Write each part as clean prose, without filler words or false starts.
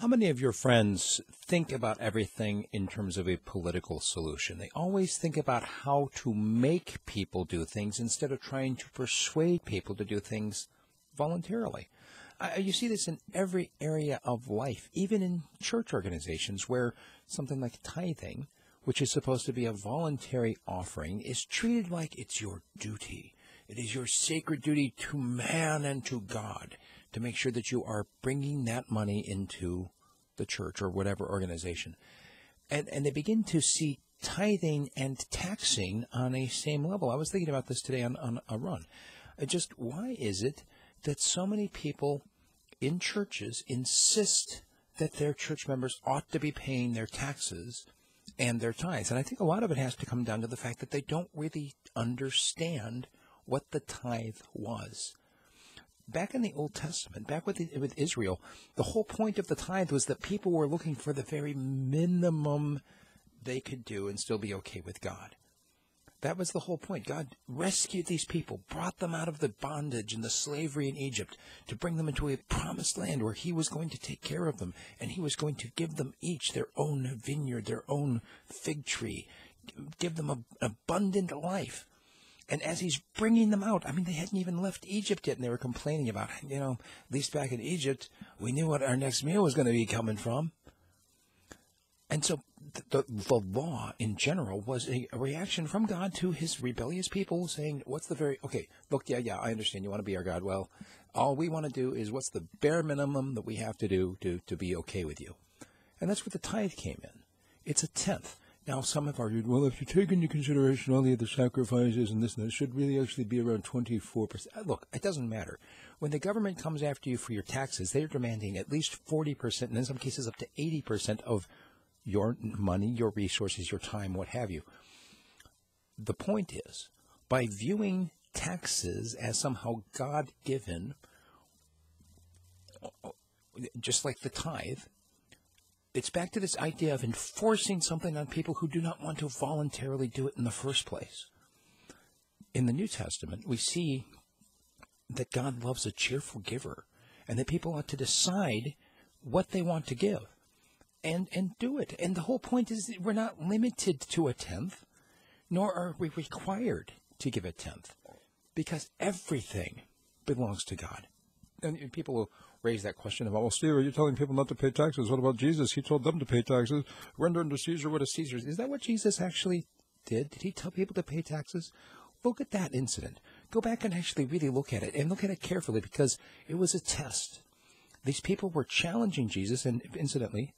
How many of your friends think about everything in terms of a political solution? They always think about how to make people do things instead of trying to persuade people to do things voluntarily. You see this in every area of life, even in church organizations where something like tithing, which is supposed to be a voluntary offering, is treated like it's your duty. It is your sacred duty to man and to God to make sure that you are bringing that money into the church or whatever organization. And they begin to see tithing and taxing on a same level. I was thinking about this today on a run. Just why is it that so many people in churches insist that their church members ought to be paying their taxes and their tithes? And I think a lot of it has to come down to the fact that they don't really understand what the tithe was. Back in the Old Testament, back with Israel, the whole point of the tithe was that people were looking for the very minimum they could do and still be okay with God. That was the whole point. God rescued these people, brought them out of the bondage and the slavery in Egypt to bring them into a promised land where he was going to take care of them, and he was going to give them each their own vineyard, their own fig tree, give them an abundant life. And as he's bringing them out, I mean, they hadn't even left Egypt yet, and they were complaining about, at least back in Egypt, we knew what our next meal was going to be coming from. And so the law in general was a reaction from God to his rebellious people saying, okay, look, yeah, I understand you want to be our God. Well, all we want to do is what's the bare minimum that we have to do to be okay with you. And that's where the tithe came in. It's a tenth. Now, some have argued, well, if you take into consideration all the other sacrifices and this and that, it should really actually be around 24%. Look, it doesn't matter. When the government comes after you for your taxes, they're demanding at least 40%, and in some cases up to 80% of your money, your resources, your time, what have you. The point is, by viewing taxes as somehow God-given, just like the tithe, it's back to this idea of enforcing something on people who do not want to voluntarily do it in the first place. In the New Testament, we see that God loves a cheerful giver, and that people ought to decide what they want to give and do it. And the whole point is that we're not limited to a tenth, nor are we required to give a tenth, because everything belongs to God. And people will raise that question about, well, Steve, are you telling people not to pay taxes? What about Jesus? He told them to pay taxes. Render unto Caesar what is Caesar's. Is that what Jesus actually did? Did he tell people to pay taxes? Look at that incident. Go back and actually really look at it, and look at it carefully, because it was a test. These people were challenging Jesus, and incidentally,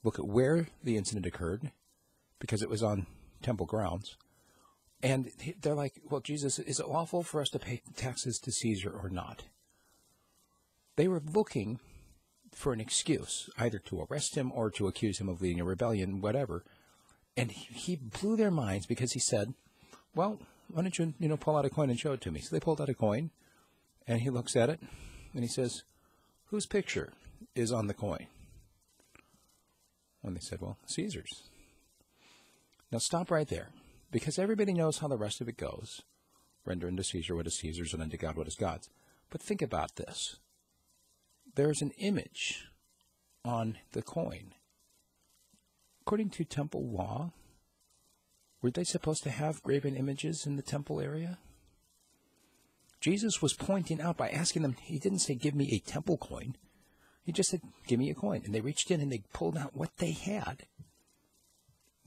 look at where the incident occurred, because it was on temple grounds. And they're like, well, Jesus, is it lawful for us to pay taxes to Caesar or not? They were looking for an excuse, either to arrest him or to accuse him of leading a rebellion, whatever. And he blew their minds because he said, well, why don't you, pull out a coin and show it to me? So they pulled out a coin, and he looks at it, and he says, whose picture is on the coin? And they said, well, Caesar's. Now stop right there, because everybody knows how the rest of it goes. Render unto Caesar what is Caesar's, and unto God what is God's. But think about this. There's an image on the coin. According to temple law, were they supposed to have graven images in the temple area? Jesus was pointing out by asking them, he didn't say, give me a temple coin. He just said, give me a coin. And they reached in and they pulled out what they had.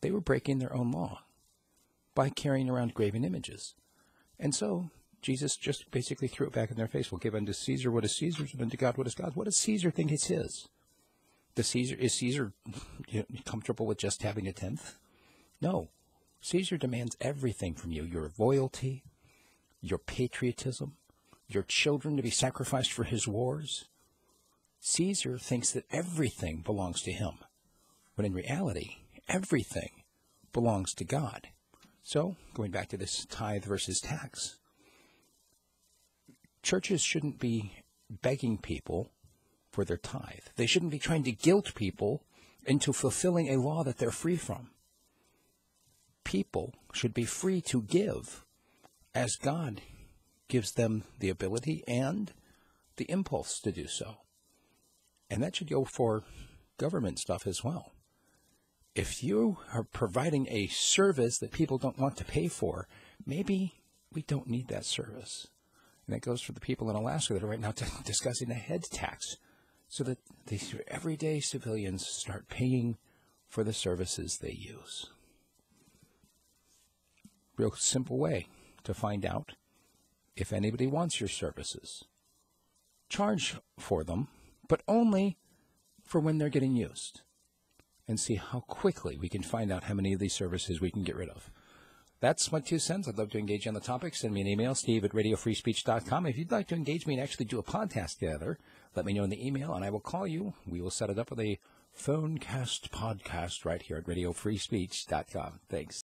They were breaking their own law by carrying around graven images. And so Jesus just basically threw it back in their face. Well, give unto Caesar what is Caesar's, and unto God what is God's. What does Caesar think is his? Is Caesar comfortable with just having a tenth? No. Caesar demands everything from you. Your loyalty, your patriotism, your children to be sacrificed for his wars. Caesar thinks that everything belongs to him, when in reality, everything belongs to God. So, going back to this tithe versus tax, churches shouldn't be begging people for their tithe. They shouldn't be trying to guilt people into fulfilling a law that they're free from. People should be free to give as God gives them the ability and the impulse to do so. And that should go for government stuff as well. If you are providing a service that people don't want to pay for, maybe we don't need that service. And that goes for the people in Alaska that are right now discussing a head tax so that these everyday civilians start paying for the services they use. Real simple way to find out if anybody wants your services. Charge for them, but only for when they're getting used. And see how quickly we can find out how many of these services we can get rid of. That's my 2 cents. I'd love to engage on the topic. Send me an email, steve@radiofreespeech.com. If you'd like to engage me and actually do a podcast together, let me know in the email, and I will call you. We will set it up with a Phonecast podcast right here at radiofreespeech.com. Thanks.